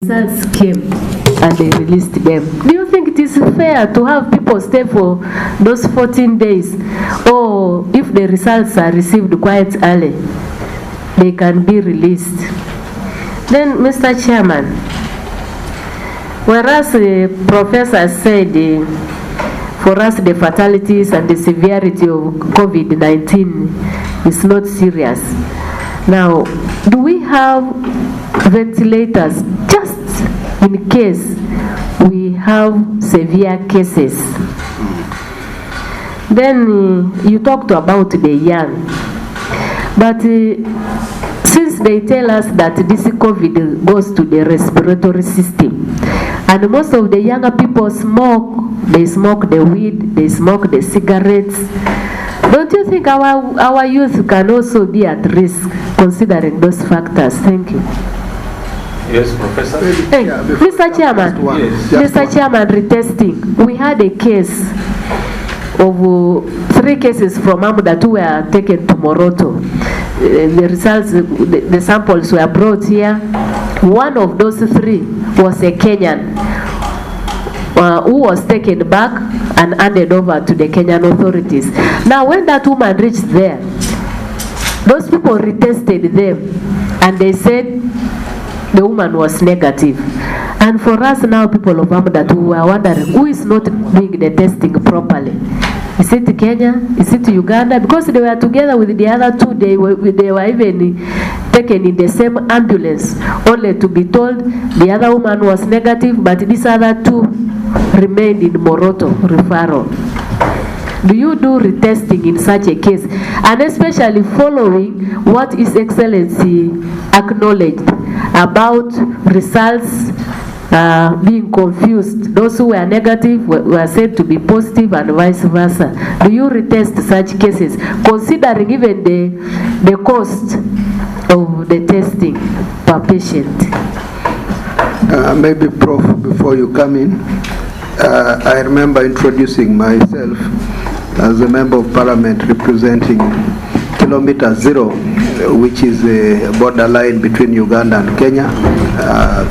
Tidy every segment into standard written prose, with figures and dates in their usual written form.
results came and they released them. Do you think it is fair to have people stay for those 14 days? Or if the results are received quite early, they can be released? Then, Mr. Chairman, whereas the professor said for us the fatalities and the severity of COVID-19 is not serious. Now, do we have ventilators just in case we have severe cases? Then you talked about the young, but since they tell us that this COVID goes to the respiratory system, and most of the younger people smoke, they smoke the weed, they smoke the cigarettes, don't you think our youth can also be at risk considering those factors? Thank you. Yes, Professor. Hey, Mr. Chairman, Mr. Chairman, retesting. We had a case of 3 cases from Amu that were taken to Moroto. The results, the samples were brought here. One of those 3 was a Kenyan who was taken back and handed over to the Kenyan authorities. Now, when that woman reached there, those people retested them, and they said the woman was negative. And for us now, people of Amu, we are wondering who is not doing the testing properly. Is it Kenya? Is it Uganda? Because they were together with the other 2. They were even taken in the same ambulance, only to be told the other woman was negative, but these other 2 remained in Moroto referral. Do you do retesting in such a case? And especially following what His Excellency acknowledged about results being confused. Those who were negative were said to be positive and vice versa. Do you retest such cases, considering even the cost of the testing per patient? Maybe, Prof, before you come in, I remember introducing myself as a member of parliament representing Kilometer 0, which is a borderline between Uganda and Kenya,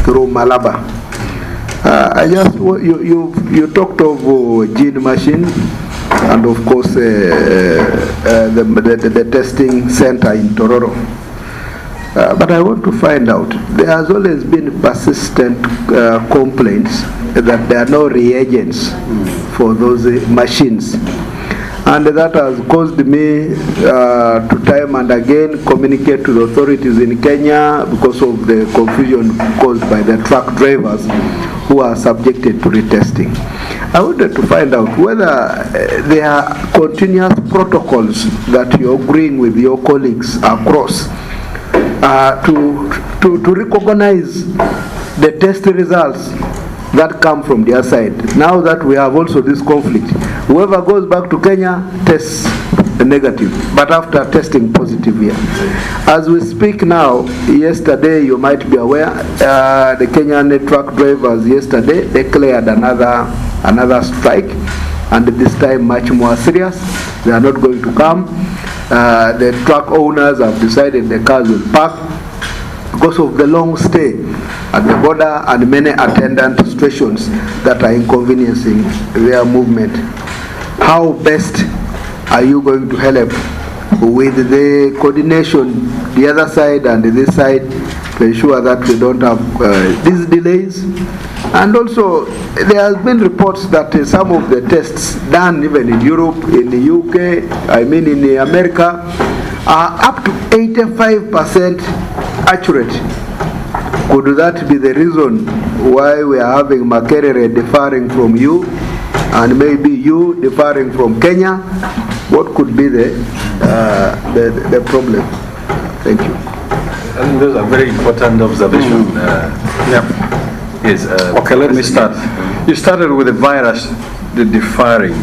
through Malaba. I just you talked of gene machine and of course the testing center in Tororo. But I want to find out, there has always been persistent complaints that there are no reagents for those machines. And that has caused me to time and again communicate to the authorities in Kenya because of the confusion caused by the truck drivers who are subjected to retesting. I wanted to find out whether there are continuous protocols that you're agreeing with your colleagues across to recognize the test results that come from their side. Now that we have also this conflict, whoever goes back to Kenya tests negative, but after testing positive here. As we speak now, yesterday, you might be aware, the Kenyan truck drivers yesterday declared another strike, and this time much more serious. They are not going to come. The truck owners have decided the cars will park because of the long stay at the border and many attendant stations that are inconveniencing their movement. How best are you going to help with the coordination, the other side and this side, to ensure that we don't have these delays? And also, there has been reports that some of the tests done even in Europe, in the UK, in America, are up to 85% accurate. Could that be the reason why we are having Makerere differing from you, and maybe you differing from Kenya? What could be the problem? Thank you. I think those are very important observations. Yes. Okay, let me start. You started with the virus, the differing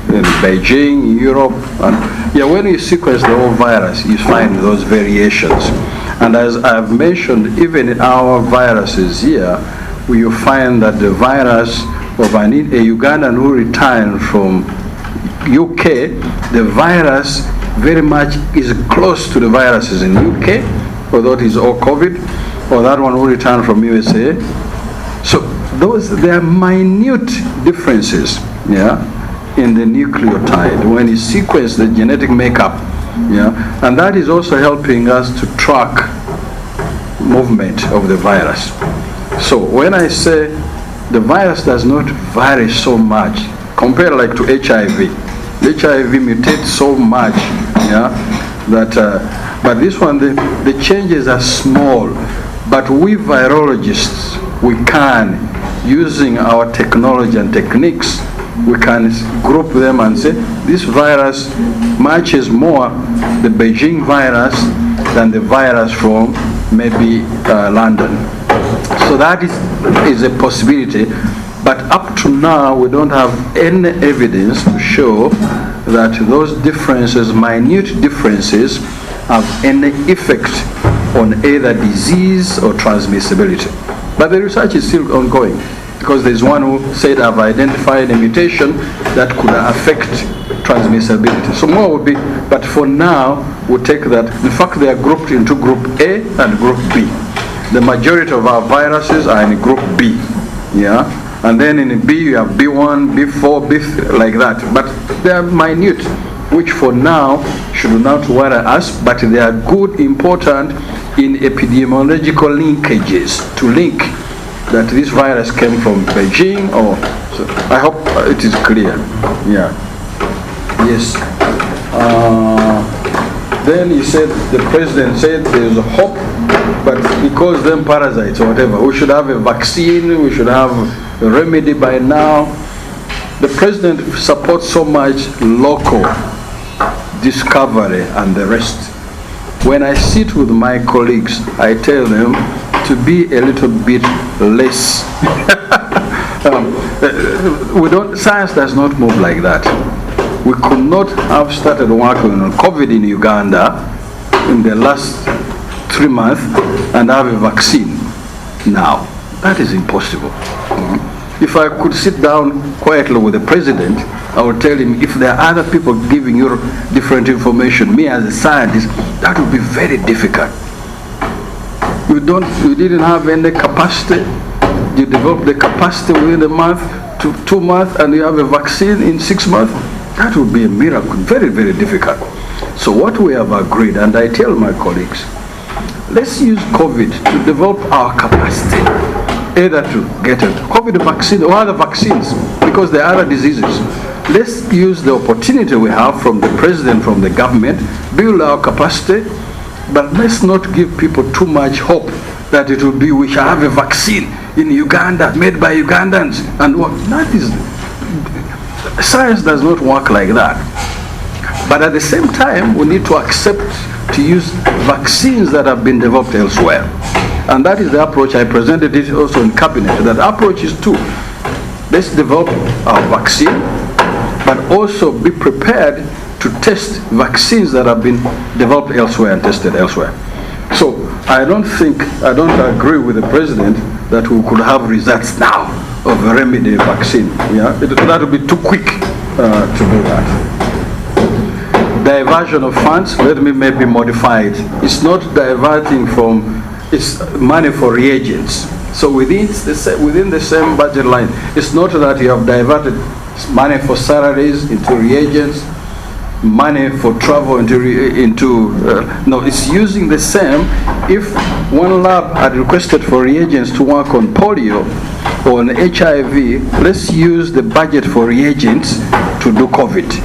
in Beijing, Europe, and when you sequence the whole virus, you find those variations. And as I've mentioned, even in our viruses here, you find that the virus of a Ugandan who returned from UK, the virus very much is close to the viruses in UK, although it is all COVID, or that one who returned from USA, So there are minute differences, in the nucleotide when you sequence the genetic makeup, and that is also helping us to track movement of the virus. So when I say the virus does not vary so much compared like to HIV. HIV mutates so much, that but this one the changes are small. But we virologists, we can, using our technology and techniques, we can group them and say this virus matches more the Beijing virus than the virus from maybe London. So that is a possibility, but up to now we don't have any evidence to show that those differences, minute differences, have any effect on either disease or transmissibility. But the research is still ongoing, because there's one who said I've identified a mutation that could affect transmissibility. So more would be, but for now we'll take that. In fact, they are grouped into group A and group B. The majority of our viruses are in group B, and then in B you have B1, B4, B3, like that. But they are minute, which for now should not worry us, but they are good, important in epidemiological linkages to link that this virus came from Beijing, or so I hope it is clear. Yes. Then he said, the president said there is a hope, but he calls them parasites or whatever. We should have a vaccine, we should have a remedy by now. The president supports so much local discovery and the rest. When I sit with my colleagues, I tell them to be a little bit less. Science does not move like that. We could not have started working on COVID in Uganda in the last 3 months and have a vaccine now. That is impossible. If I could sit down quietly with the president, I would tell him, if there are other people giving you different information, me as a scientist, that would be very difficult. You didn't have any capacity. You developed the capacity within a month to 2 months, and you have a vaccine in 6 months. That would be a miracle. Very, very difficult. So what we have agreed, and I tell my colleagues, let's use COVID to develop our capacity, either to get a COVID vaccine or other vaccines, because there are other diseases. Let's use the opportunity we have from the president, from the government, build our capacity, but let's not give people too much hope that it will be, we shall have a vaccine in Uganda, made by Ugandans, and what? That is, science does not work like that. But at the same time, we need to accept to use vaccines that have been developed elsewhere. And that is the approach. I presented it also in cabinet. That approach is to, let's develop our vaccine, but also be prepared to test vaccines that have been developed elsewhere and tested elsewhere. So I don't agree with the president that we could have results now of a remedy vaccine. That would be too quick to do that. Diversion of funds, let me maybe modify it. It's not diverting from, it's money for reagents. So within the same budget line, it's not that you have diverted money for salaries into reagents, money for travel no, it's using the same. If one lab had requested for reagents to work on polio or on HIV, let's use the budget for reagents to do COVID.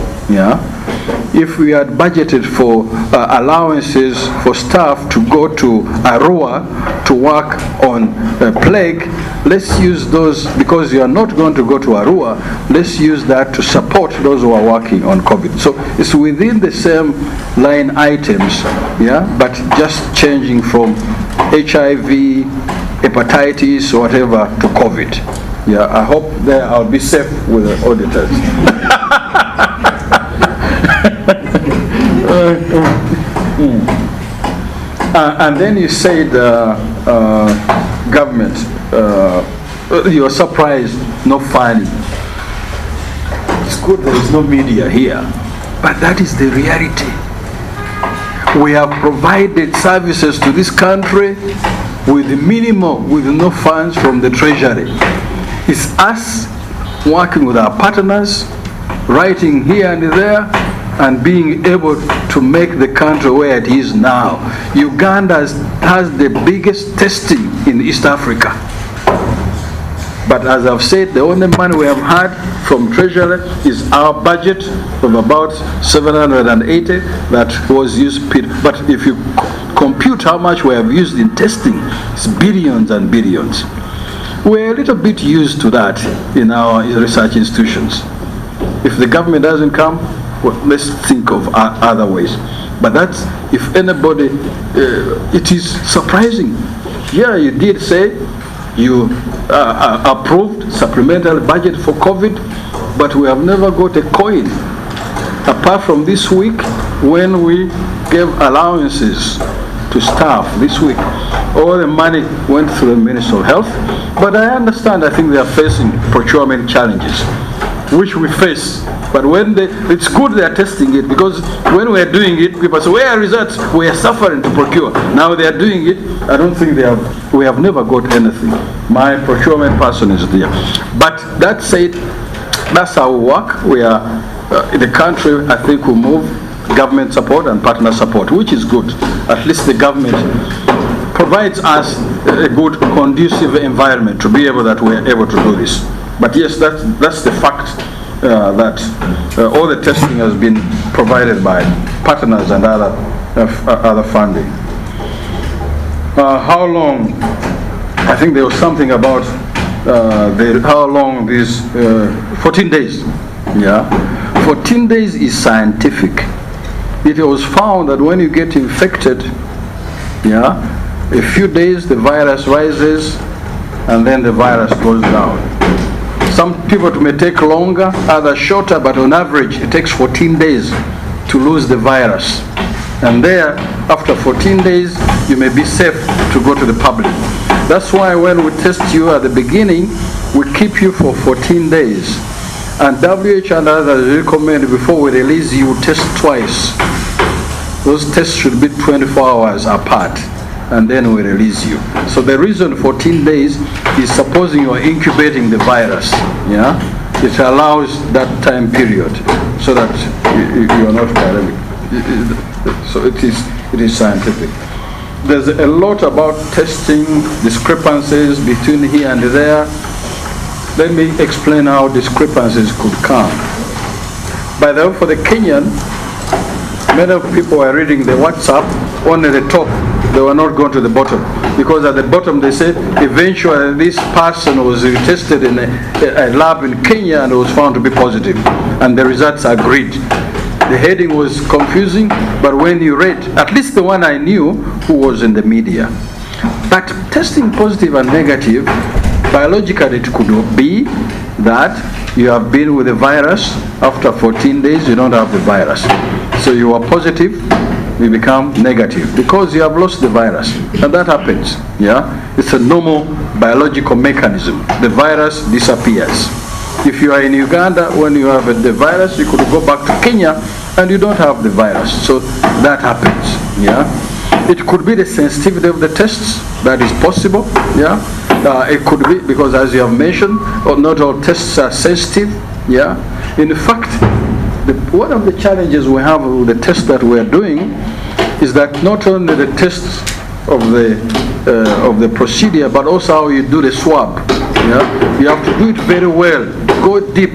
If we had budgeted for allowances for staff to go to Arua to work on plague, let's use those, because you are not going to go to Arua, let's use that to support those who are working on COVID. So it's within the same line items, but just changing from HIV, hepatitis, or whatever, to COVID. I hope there I'll be safe with the auditors. And then you said government, you are surprised, no funding. It's good there is no media here, but that is the reality. We have provided services to this country with the minimum, with no funds from the treasury. It's us working with our partners, writing here and there, and being able to make the country where it is now. Uganda has the biggest testing in East Africa. But as I've said, the only money we have had from Treasury is our budget of about 780 that was used. But if you compute how much we have used in testing, it's billions and billions. We're a little bit used to that in our research institutions. If the government doesn't come, well, let's think of other ways. But that's, if anybody, it is surprising. Yeah, you did say you approved supplemental budget for COVID, but we have never got a coin. Apart from this week, when we gave allowances to staff this week, all the money went through the Ministry of Health. But I understand, I think they are facing procurement challenges, which we face. But when it's good they are testing it, because when we are doing it, people say, where are results? We are suffering to procure. Now they are doing it. I don't think we have never got anything. My procurement person is there. But that said, that's how we work. We are, in the country, I think we move government support and partner support, which is good. At least the government provides us a good, conducive environment to be able that we are able to do this. But yes, that's the fact. That all the testing has been provided by partners and other funding. How long? I think there was something about how long this 14 days. Yeah, 14 days is scientific. It was found that when you get infected, yeah, a few days the virus rises and then the virus goes down. Some people it may take longer, others shorter, but on average it takes 14 days to lose the virus. And there, after 14 days, you may be safe to go to the public. That's why when we test you at the beginning, we keep you for 14 days. And WHO and others recommend before we release you, test twice. Those tests should be 24 hours apart, and then we release you. So the reason 14 days is supposing you are incubating the virus, yeah? It allows that time period so that you are not pandemic. So it is scientific. There's a lot about testing, discrepancies between here and there. Let me explain how discrepancies could come. By the way, for the Kenyan, many people are reading the WhatsApp only the top. They were not going to the bottom, because at the bottom they said eventually this person was tested in a lab in Kenya and was found to be positive, and the results agreed. The heading was confusing, but when you read, at least the one I knew who was in the media. But testing positive and negative, biologically it could be that you have been with the virus, after 14 days you don't have the virus. So you are positive, you become negative because you have lost the virus, and that happens. Yeah, it's a normal biological mechanism. The virus disappears. If you are in Uganda, when you have the virus, you could go back to Kenya and you don't have the virus. So that happens. Yeah, it could be the sensitivity of the tests. That is possible. Yeah, it could be because, as you have mentioned, not all tests are sensitive. Yeah, in fact, one of the challenges we have with the tests that we are doing is that not only the tests of the procedure, but also how you do the swab. Yeah? You have to do it very well. Go deep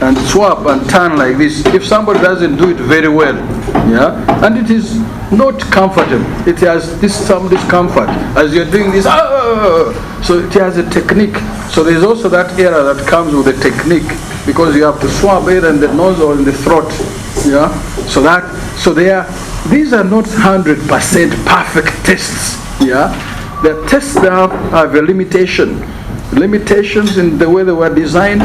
and swab and turn like this. If somebody doesn't do it very well, yeah, and it is not comfortable. It has some discomfort as you're doing this. So it has a technique. So there's also that error that comes with the technique, because you have to swab either in the nose or in the throat. Yeah. These are not 100% perfect tests. Yeah. The tests have a limitation. Limitations in the way they were designed,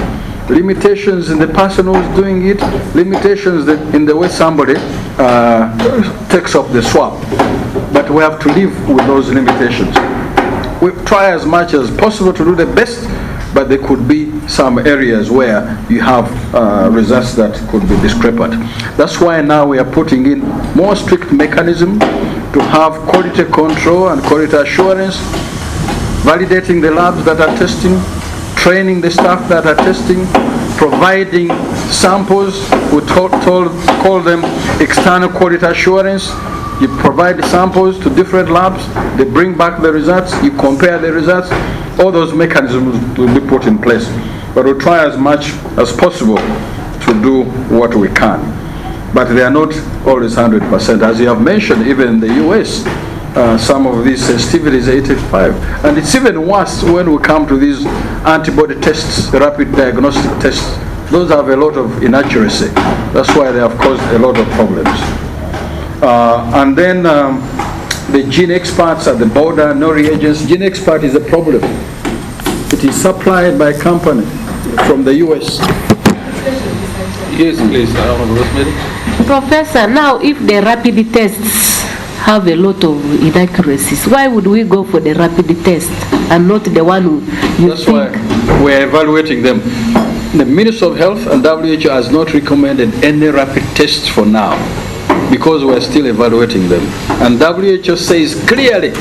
limitations in the person who's doing it, limitations in the way somebody takes up the swab. But we have to live with those limitations. We try as much as possible to do the best, but there could be some areas where you have results that could be discrepant. That's why now we are putting in more strict mechanism. to have quality control and quality assurance, validating the labs that are testing, training the staff that are testing, providing samples. We call them external quality assurance. You provide the samples to different labs, they bring back the results, you compare the results. All those mechanisms will be put in place. But we'll try as much as possible to do what we can. But they are not always 100%. As you have mentioned, even in the US, some of these sensitivities are 85. And it's even worse when we come to these antibody tests, rapid diagnostic tests. Those have a lot of inaccuracy. That's why they have caused a lot of problems. And then the gene experts at the border, no reagents. Gene expert is a problem. It is supplied by a company from the US. Yes, please. Professor, now if the rapid tests have a lot of inaccuracies, why would we go for the rapid test and not the one you That's think? why we're evaluating them. The Ministry of Health and WHO has not recommended any rapid tests for now, because we're still evaluating them. And WHO says clearly,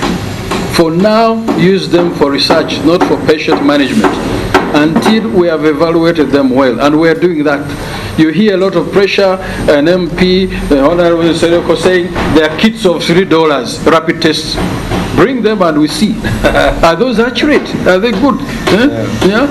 for now, use them for research, not for patient management, until we have evaluated them well. And we're doing that. You hear a lot of pressure, an MP, the Honorable Senator saying there are kits of $3, rapid tests. Bring them and we see. Are those accurate? Are they good? Yeah,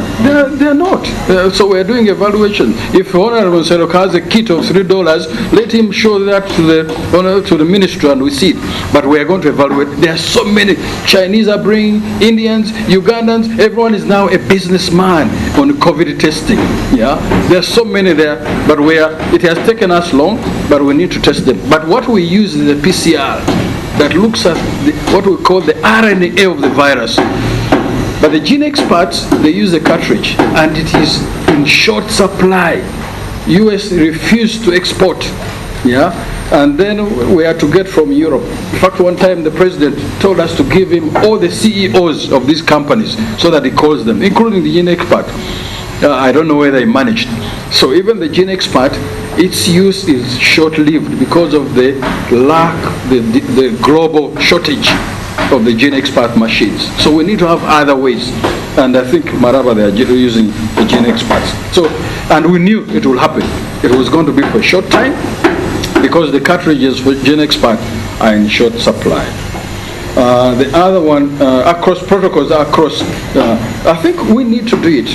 they're not. So we're doing evaluation. If Honorable Senator has a kit of $3, let him show that to the ministry and we see it. But we are going to evaluate. There are so many. Chinese are bringing, Indians, Ugandans. Everyone is now a businessman on COVID testing. Yeah, there are so many there. But it has taken us long, but we need to test them. But what we use is a PCR that looks at what we call the RNA of the virus. But the gene experts, they use a cartridge, and it is in short supply. US refused to export, yeah, and then we had to get from Europe. In fact, one time the president told us to give him all the CEOs of these companies so that he calls them, including the gene expert. I don't know whether he managed. So even the gene expert, its use is short-lived because of the lack, the global shortage of the gene expert machines. So we need to have other ways. And I think Maraba, they are using the gene experts. So, and we knew it will happen. It was going to be for a short time because the cartridges for gene expert are in short supply. The other one, across protocols, across, I think we need to do it.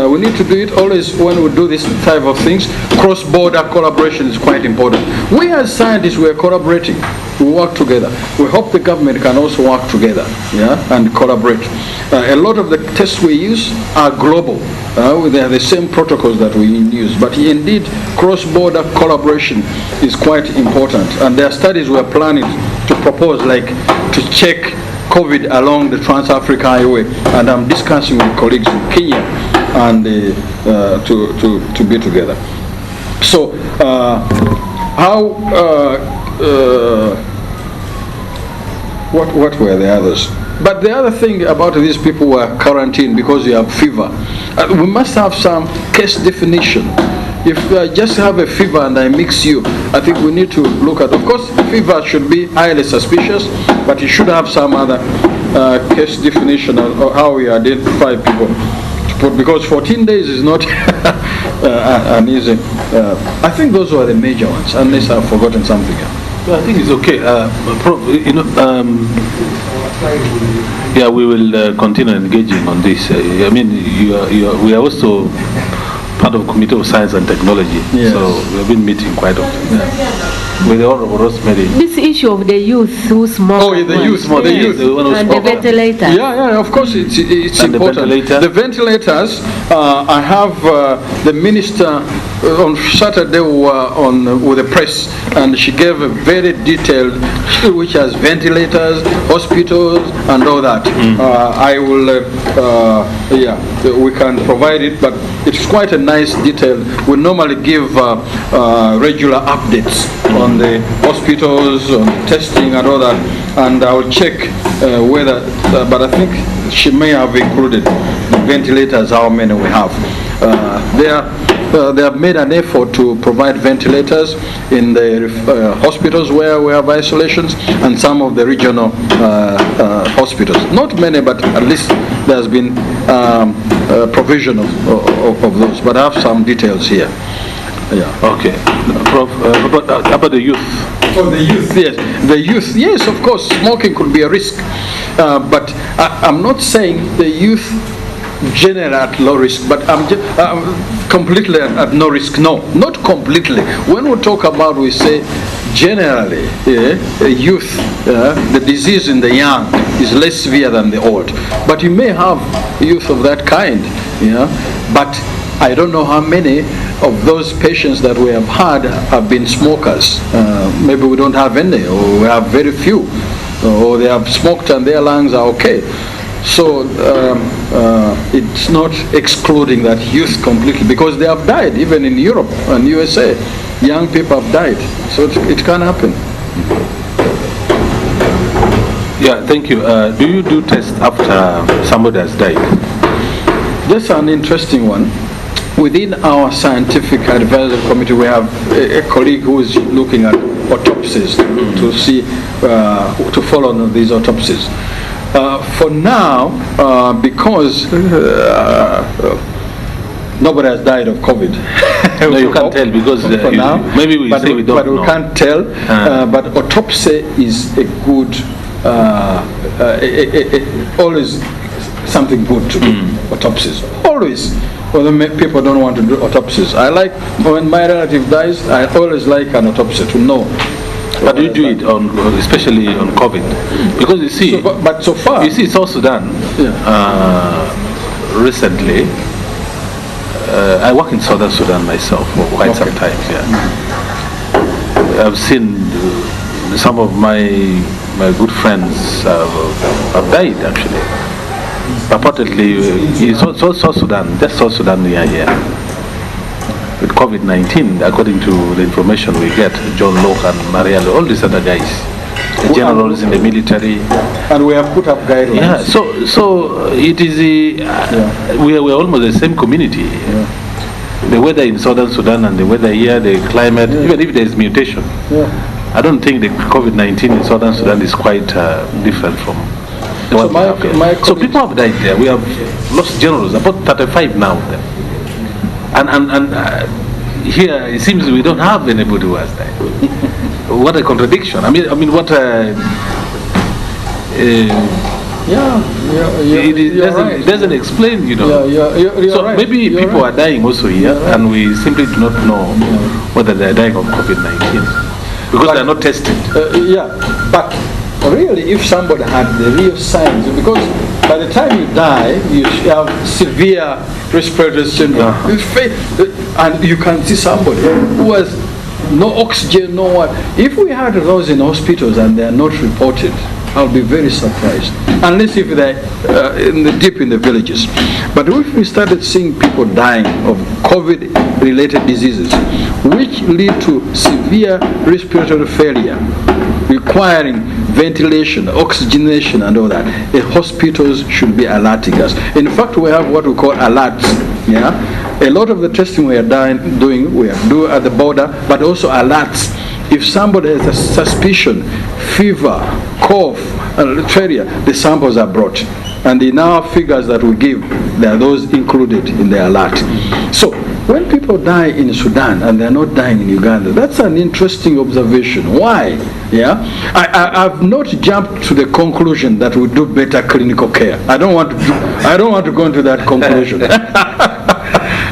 We need to do it always when we do this type of things. Cross-border collaboration is quite important. We as scientists, we are collaborating. We work together. We hope the government can also work together, yeah, and collaborate. A lot of the tests we use are global. They are the same protocols that we use. But indeed, cross-border collaboration is quite important. And there are studies we are planning to propose, like to check COVID along the Trans-Africa Highway. And I'm discussing with colleagues in Kenya and to be together. So what were the others? But the other thing about these people who are quarantined because you have fever, we must have some case definition. If I just have a fever and I mix you, I think we need to look at, of course, fever should be highly suspicious, but it should have some other case definition of how we identify people. Because 14 days is not an easy. I think those were the major ones, unless I've forgotten something else. I think it's okay. Yeah, we will continue engaging on this. I mean, we are also part of Committee of Science and Technology, yes. So we have been meeting quite often. Yeah. With the Honorable Rosemary. This issue of the youth who smoke. Oh, the youth, the youth. And the ventilators. Yeah, of course it's important. The ventilators, I have the minister on Saturday with the press, and she gave a very detailed, which has ventilators, hospitals, and all that. I will, we can provide it, but it's quite a nice detail. We normally give regular updates on the hospitals, on the testing and all that, and I'll check whether, but I think she may have included the ventilators, how many we have. they have made an effort to provide ventilators in the hospitals where we have isolations and some of the regional hospitals. Not many, but at least there has been provision of those. But I have some details here. Yeah. Okay. Prof, about the youth. For the youth, yes. The youth, yes, of course, smoking could be a risk. But I'm not saying the youth generally at low risk, but I'm completely at no risk. No, not completely. When we talk about, we say generally, youth, the disease in the young is less severe than the old. But you may have youth of that kind, but I don't know how many of those patients that we have had have been smokers. Maybe we don't have any, or we have very few, or they have smoked and their lungs are okay. So it's not excluding that youth completely, because they have died, even in Europe and USA. Young people have died, so it can happen. Yeah, thank you. Do you do tests after somebody has died? That's an interesting one. Within our scientific advisory committee, we have a colleague who is looking at autopsies to see, to follow on these autopsies. For now, because nobody has died of COVID. No, you can't tell because for now, maybe we say we don't but know. we can't tell. But autopsy is a good, always something good to do. Autopsies, always. Well, people don't want to do autopsies. I like, when my relative dies, I always like an autopsy to know. But you do it on, especially on COVID, because you see. But so far, you see, South Sudan. Recently, I work in Southern Sudan myself for quite some time. Yeah, I've seen some of my good friends have died actually. Purportedly, South Sudan, just South Sudan we are here. With COVID-19, according to the information we get, John Locke and Marielle, all these other guys, the generals in the military. And we have put up guidelines. Yeah, so it is, we are almost the same community. The weather in Southern Sudan and the weather here, the climate, even if there is mutation, I don't think the COVID-19 in Southern Sudan is quite different from the one we have here. So people have died there. We have lost generals, about 35 now there. And here it seems we don't have anybody who has died. What a contradiction! I mean, what? It doesn't explain, You're so right. Maybe people are dying also here, and we simply do not know whether they are dying of COVID-19 because they are not tested. But really, if somebody had the real signs, because by the time you die, you have severe respiratory syndrome, and you can see somebody who has no oxygen, no what. If we had those in hospitals and they are not reported, I'll be very surprised. Unless if they're deep in the villages. But if we started seeing people dying of COVID-related diseases, which lead to severe respiratory failure, requiring ventilation, oxygenation and all that, the hospitals should be alerting us. In fact, we have what we call alerts. A lot of the testing we are doing, we do at the border, but also alerts. If somebody has a suspicion, fever, cough, diphtheria, the samples are brought. And in our figures that we give, there are those included in the alert. So when people die in Sudan and they're not dying in Uganda, that's an interesting observation. Why? I've not jumped to the conclusion that we do better clinical care. I don't want to go into that conclusion.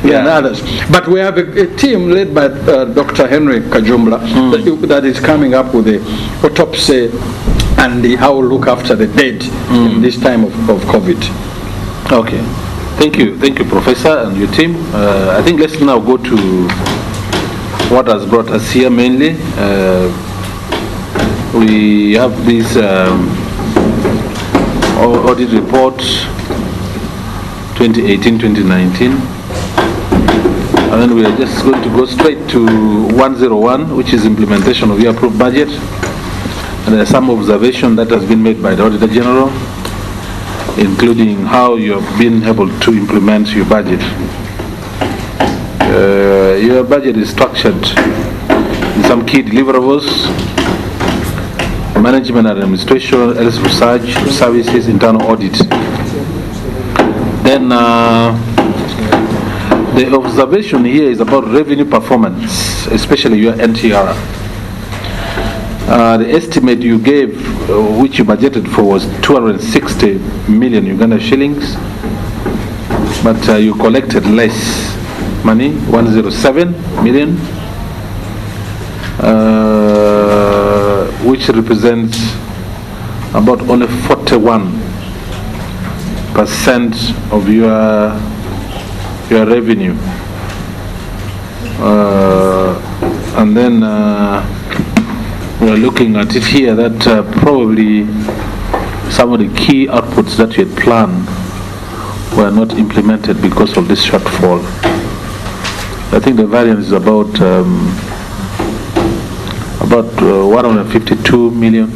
Than others. But we have a team led by Dr. Henry Kajumbla that is coming up with the autopsy and how we look after the dead in this time of COVID. Okay. Thank you, Professor, and your team. I think let's now go to what has brought us here mainly. We have this audit report 2018-2019. And then we are just going to go straight to 101, which is implementation of your approved budget. And there are some observation that has been made by the Auditor General, including how you have been able to implement your budget. Your budget is structured in some key deliverables: management and administration, health research, services, internal audit. Then the observation here is about revenue performance, especially your NTR. The estimate you gave, which you budgeted for, was 260 million Uganda shillings, but you collected less money, 107 million, which represents about only 41% of your revenue. And then we are looking at it here that probably some of the key outputs that you had planned were not implemented because of this shortfall. I think the variance is about 152 million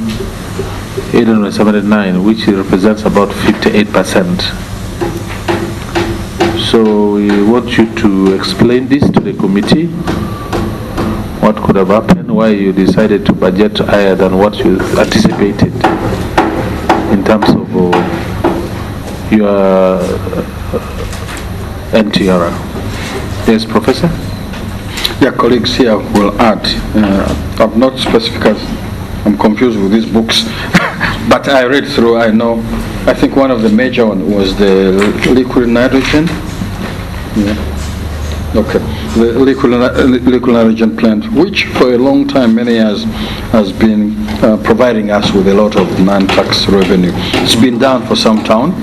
879, which represents about 58%. So we want you to explain this to the committee. What could have happened? Why you decided to budget higher than what you anticipated in terms of your NTR? Yes, Professor? Yeah, colleagues here will add. I'm not specific as I'm confused with these books, but I read through, I know. I think one of the major one was the liquid nitrogen. Yeah. Okay. The liquid nitrogen plant, which for a long time, many years, has been providing us with a lot of non-tax revenue. It's been down for some time.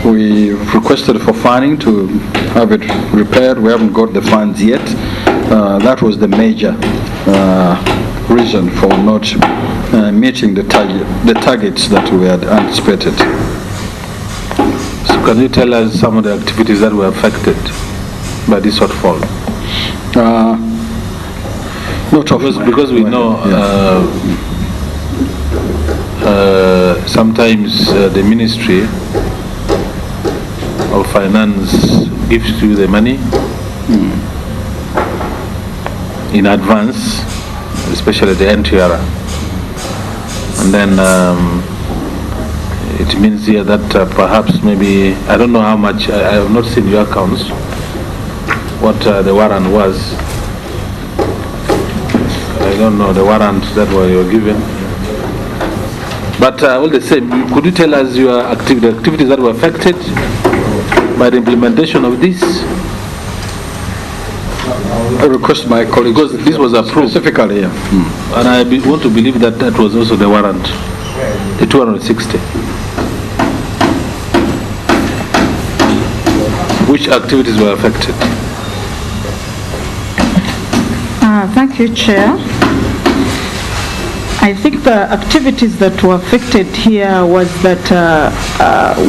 We requested for funding to have it repaired. We haven't got the funds yet. That was the major reason for not meeting the targets that we had anticipated. So can you tell us some of the activities that were affected by this shortfall? Because we know sometimes the Ministry of Finance gives you the money in advance, especially the NTR, and then it means here that perhaps maybe, I don't know how much, I have not seen your accounts, what the warrant was. I don't know the warrant that you were given. But all the same, could you tell us your the activities that were affected by the implementation of this? I request my colleagues, because this was approved specifically, yeah. And I want to believe that that was also the warrant, the 260. Which activities were affected? Thank you, Chair. I think the activities that were affected here was that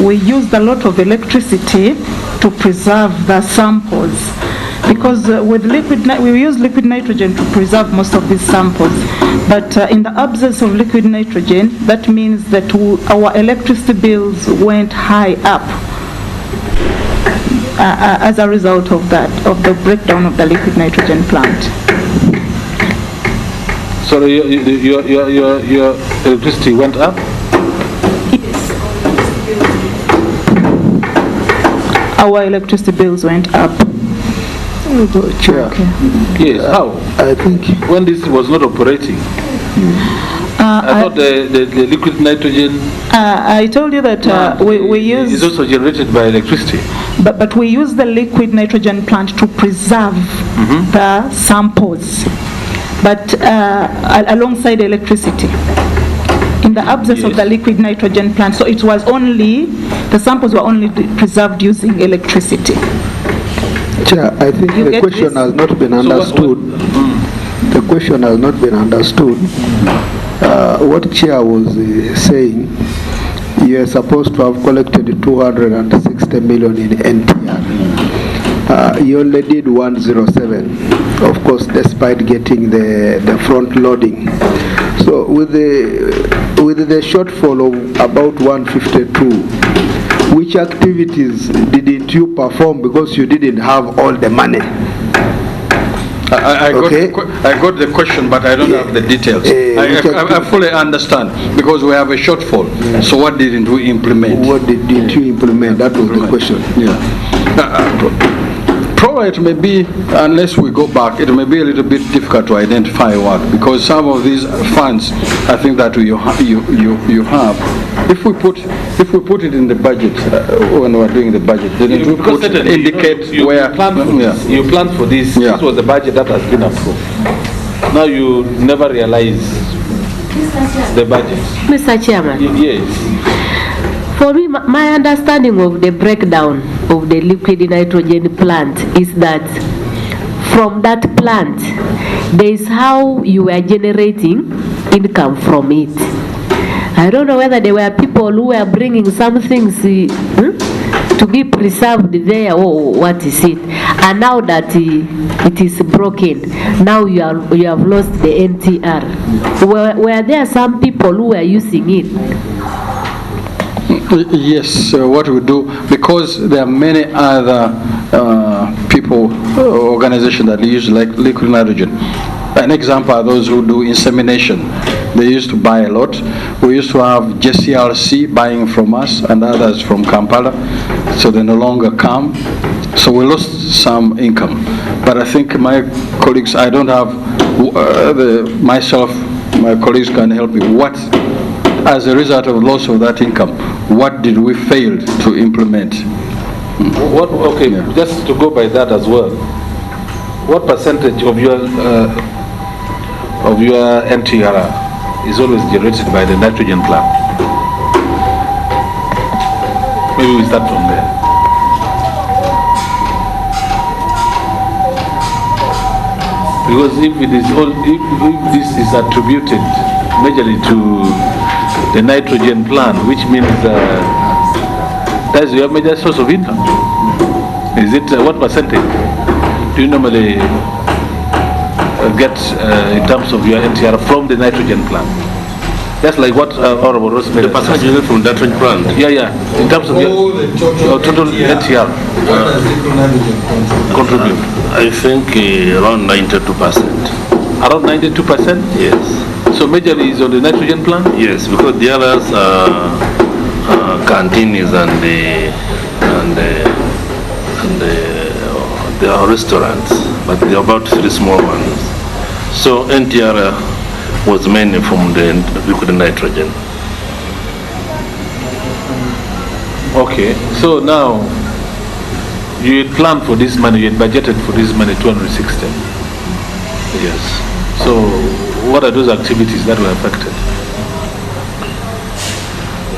we used a lot of electricity to preserve the samples, because with we use liquid nitrogen to preserve most of these samples. But in the absence of liquid nitrogen, that means that our electricity bills went high up as a result of that, of the breakdown of the liquid nitrogen plant. So your electricity went up? Yes. Our electricity bills went up. Chair. Okay. Yes, how? I think When this was not operating? I thought the liquid nitrogen... I told you that we use... is also generated by electricity. But we use the liquid nitrogen plant to preserve the samples, but alongside electricity. In the absence of the liquid nitrogen plant, so it was only, the samples were only preserved using electricity. Chair, I think the question has not been understood. The question has not been understood. What Chair was saying, you are supposed to have collected 260 million in NTR. You only did 107, of course, despite getting the front loading. So with the shortfall of about 152, which activities didn't you perform because you didn't have all the money? Okay. I got the question, but I don't have the details. I fully understand, because we have a shortfall. So what didn't we implement? What did you implement? That was the question. Yeah. Probably it may be, unless we go back, it may be a little bit difficult to identify work, because some of these funds, I think that you have, if we put it in the budget, when we're doing the budget, then it will indicate where. You planned for this. Yeah. This was the budget that has been approved. Now you never realize the budget. Mr. Chairman. Yes. For me, my understanding of the breakdown of the liquid nitrogen plant is that from that plant, there is how you are generating income from it. I don't know whether there were people who were bringing some things to be preserved there, or what is it. And now that it is broken, now you have lost the NTR. Were there some people who were using it? Yes, what we do, because there are many other organizations that use like liquid nitrogen. An example are those who do insemination. They used to buy a lot. We used to have JCLC buying from us and others from Kampala, so they no longer come. So we lost some income. But I think my colleagues, I don't have myself, my colleagues can help me. What, as a result of loss of that income, what did we fail to implement? Just to go by that as well, what percentage of your NTR is always generated by the nitrogen plant? Maybe we start from there. Because if this is attributed majorly to the nitrogen plant, which means that's your major source of income. Is it what percentage do you normally get in terms of your NTR from the nitrogen plant? That's like what Honorable Rosemary. The percentage from the nitrogen plant? Yeah. In terms of your total NTR. Contribute. I think around 92%. Around 92%? Yes. So majorly is on the nitrogen plant? Yes, because the others are canteens and the restaurants, but there are about 3 small ones. So NTR was mainly from the liquid nitrogen. Okay, so now you had planned for this money, you had budgeted for this money 260. Yes. So what are those activities that were affected?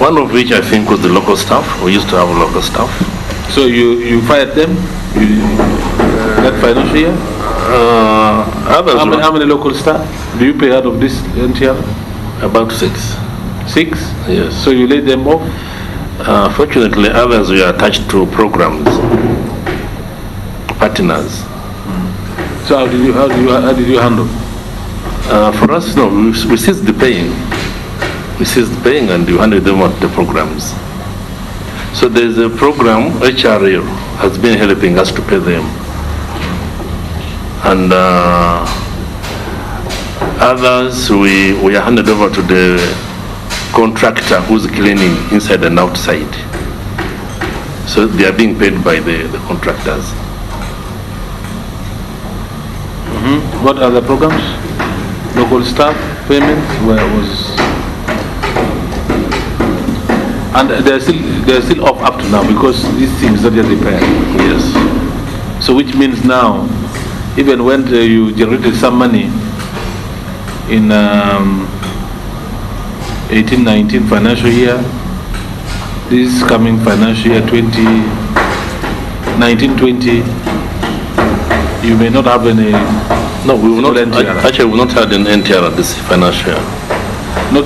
One of which I think was the local staff. We used to have local staff. So you fired them that financial year? Others How many local staff do you pay out of this NTR? About 6. 6? Yes. So you laid them off? Fortunately, others were attached to programs, partners. So how did you handle? For us, no, we ceased the paying. We ceased the paying and we handed them out the programs. So there's a program, HRA has been helping us to pay them. And others, we are handed over to the contractor who's cleaning inside and outside. So they are being paid by the contractors. What other programs? Local staff payment, where was, and they're still off up to now because these things are just repaired. Yes. So which means now, even when you generated some money in 18-19 financial year, this coming financial year 19-20, you may not have any. No, we will not. NTR. Actually, we will not have an NTR this financial year. Not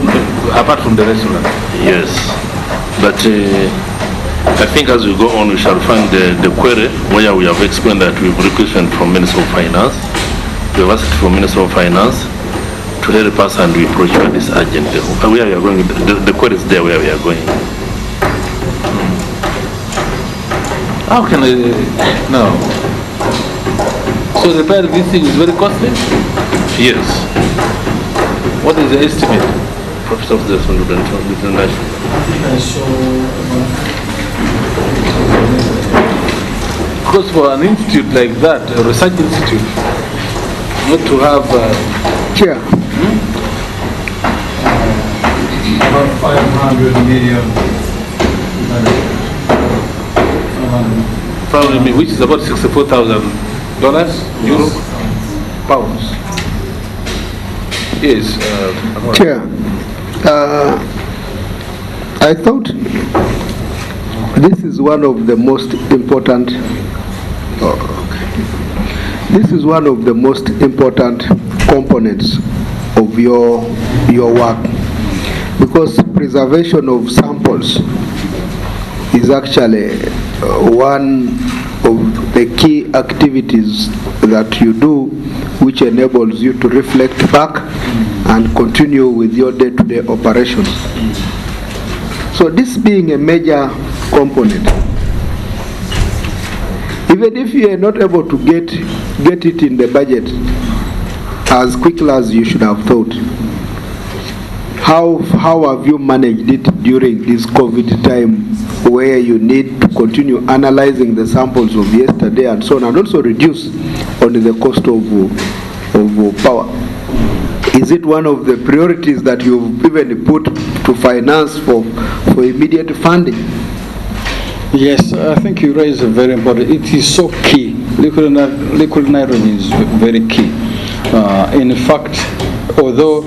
apart from the restaurant. Yes, but I think as we go on, we shall find the query where we have explained that we've requested from Minister of Finance. We have asked from Minister of Finance to help us and we procure this urgently. Where we are going, the query is there where we are going. How can I? No. So repairing this thing is very costly? Yes. What is the estimate? Professor of the international. Because for an institute like that, a research institute, not to have... Chair. About 500 million. 500 million, which is about $64,000 euro, pounds. Yes. Chair, I thought this is one of the most important. This is one of the most important components of your work, because preservation of samples is actually one of the key activities that you do, which enables you to reflect back and continue with your day-to-day operations. So this being a major component, even if you are not able to get it in the budget as quickly as you should have thought, how have you managed it during this COVID time, where you need to continue analyzing the samples of yesterday and so on, and also reduce on the cost of power? Is it one of the priorities that you've even put to finance for immediate funding? Yes, I think you raise a very important. It is so key. Liquid nitrogen is very key. In fact, although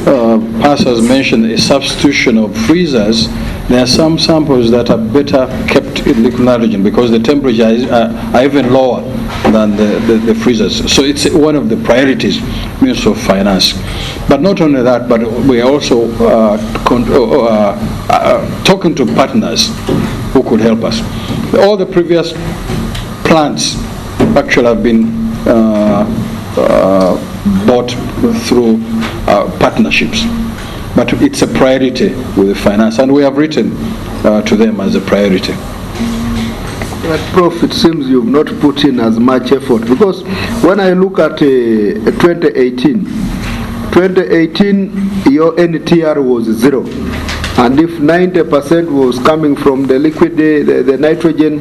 Pass has mentioned a substitution of freezers, there are some samples that are better kept in liquid nitrogen because the temperatures are even lower than the freezers. So it's one of the priorities, Minister of Finance. But not only that, but we are also talking to partners who could help us. All the previous plants actually have been bought through partnerships. But it's a priority with the finance, and we have written to them as a priority. But Prof, it seems you've not put in as much effort, because when I look at 2018, your NTR was 0. And if 90% was coming from the liquid, the nitrogen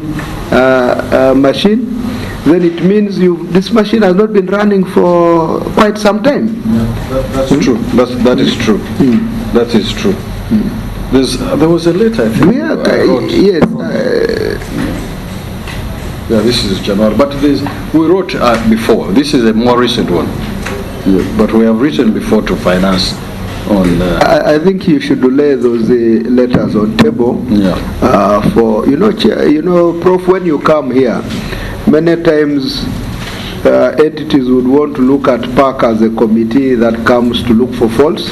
machine, then it means this machine has not been running for quite some time. That's true. That is true. That is true. There was a letter, I think. Yes. Yeah, this is January. But we wrote before. This is a more recent one. Yeah, but we have written before to finance on. I think you should lay those letters on table. Yeah. For Prof, when you come here, many times entities would want to look at PAC as a committee that comes to look for faults.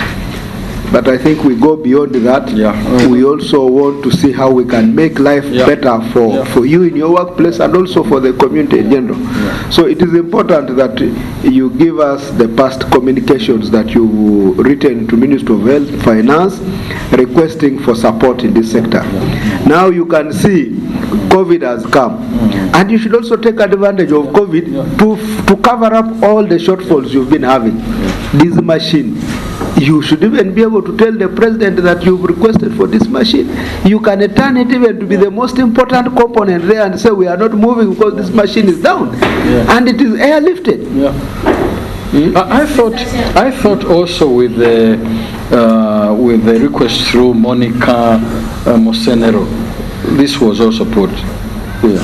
But I think we go beyond that. Yeah. We also want to see how we can make life better for you in your workplace and also for the community in general. Yeah. So it is important that you give us the past communications that you've written to Minister of Health, Finance, requesting for support in this sector. Yeah. Now you can see COVID has come, and you should also take advantage of COVID to cover up all the shortfalls you've been having. This machine, you should even be able to tell the president that you've requested for this machine. You can turn it even to be the most important component there and say we are not moving because this machine is down, and it is airlifted. Yeah. I thought also with the request through Monica Mosenero, this was also put. Yeah.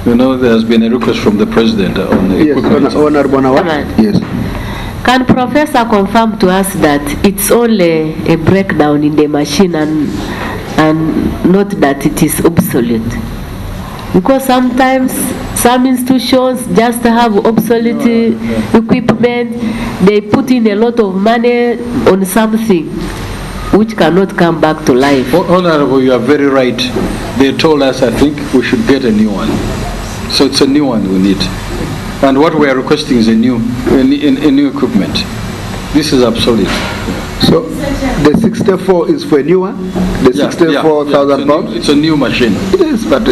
There's been a request from the president on the equipment. Honorable Nawat. Yes. Can Professor confirm to us that it's only a breakdown in the machine and not that it is obsolete? Because sometimes some institutions just have obsolete equipment. They put in a lot of money on something which cannot come back to life. Honorable, you are very right. They told us, I think, we should get a new one. So it's a new one we need. And what we are requesting is a new equipment. This is obsolete. So the 64 is for a new one? The 64,000 pounds? It's a new machine. Yes, but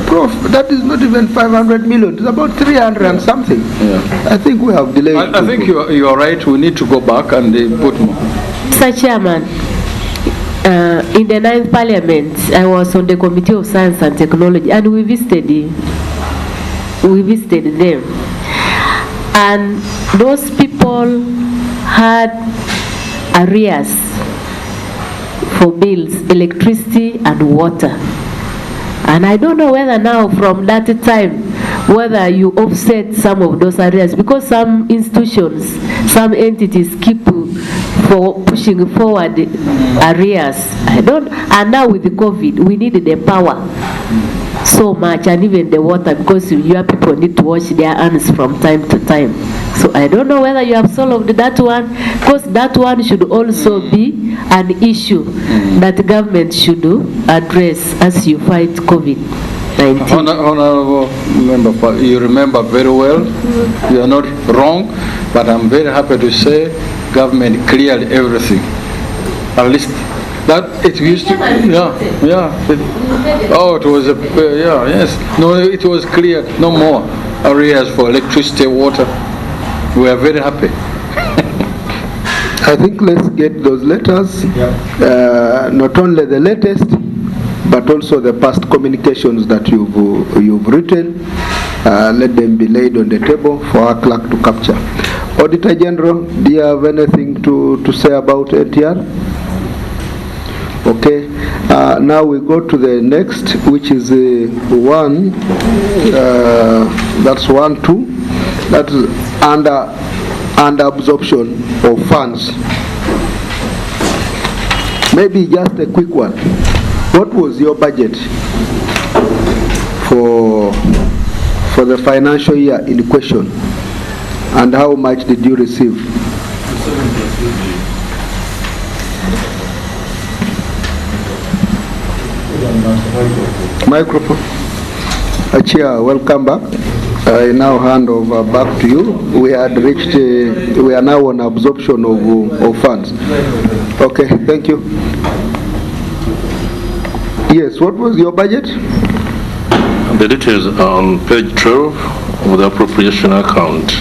Prof, that is not even 500 million. It's about 300 and something. Yeah. I think we have delayed. I think you are right. We need to go back and put more. Mr. Chairman, in the 9th Parliament, I was on the Committee of Science and Technology, and we visited them. And those people had arrears for bills, electricity and water. And I don't know whether now from that time, whether you offset some of those arrears, because some institutions, some entities keep for pushing forward arrears. And now with the COVID, we need the power so much, and even the water, because your people need to wash their hands from time to time. So I don't know whether you have solved that one, because that one should also be an issue that government should address as you fight COVID-19. Honorable member, you remember very well. You are not wrong, but I'm very happy to say government cleared everything. At least that it used to, it was yes. No, it was clear. No more arrears for electricity, water. We are very happy. I think let's get those letters, not only the latest, but also the past communications that you've written. Let them be laid on the table for our clerk to capture. Auditor General, do you have anything to say about NTR? Okay. Now we go to the next, which is one. That's 1-2. That is under absorption of funds. Maybe just a quick one. What was your budget for the financial year in question, and how much did you receive? Microphone. Chair, welcome back. I now hand over back to you. We are now on absorption of funds. Okay, thank you. Yes, what was your budget? The details are on page 12 of the appropriation account.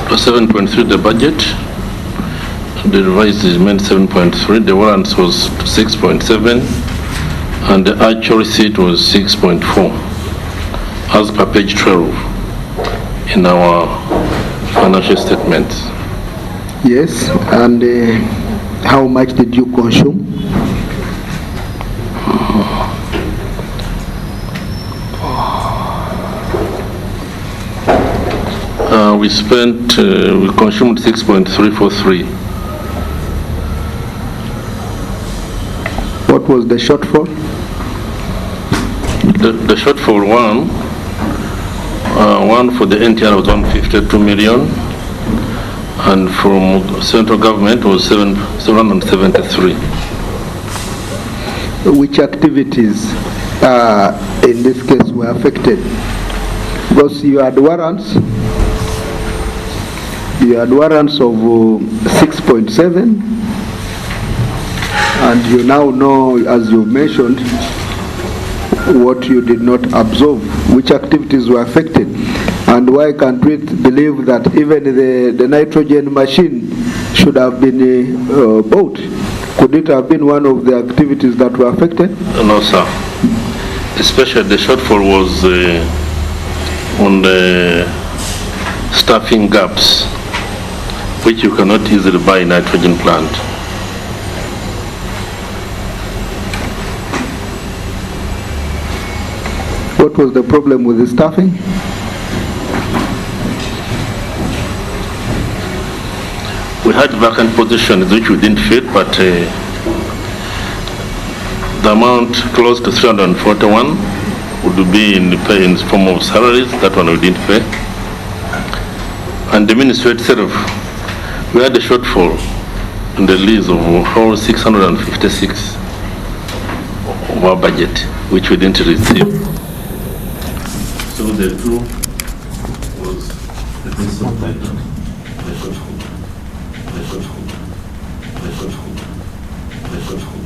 For 7.3 the budget, the revised is meant 7.3, the warrants was 6.7, and the actual receipt was 6.4, as per page 12 in our financial statements. Yes, and how much did you consume? We consumed 6.343. What was the shortfall? The shortfall one for the NTR was 152 million, and from central government was 773. Which activities in this case were affected? Because you had warrants of 6.7, and you now know, as you mentioned, what you did not absorb, which activities were affected, and why can't we believe that even the nitrogen machine should have been bought? Could it have been one of the activities that were affected? No, sir. Especially the shortfall was on the staffing gaps, which you cannot easily buy a nitrogen plant. What was the problem with the staffing? We had vacant positions which we didn't fill, but the amount close to 341 would be in the form of salaries. That one we didn't pay. And the ministry itself, we had a shortfall in the lease of whole 656 of our budget, which we didn't receive. So the two was the Minister of Finance, Method Hook.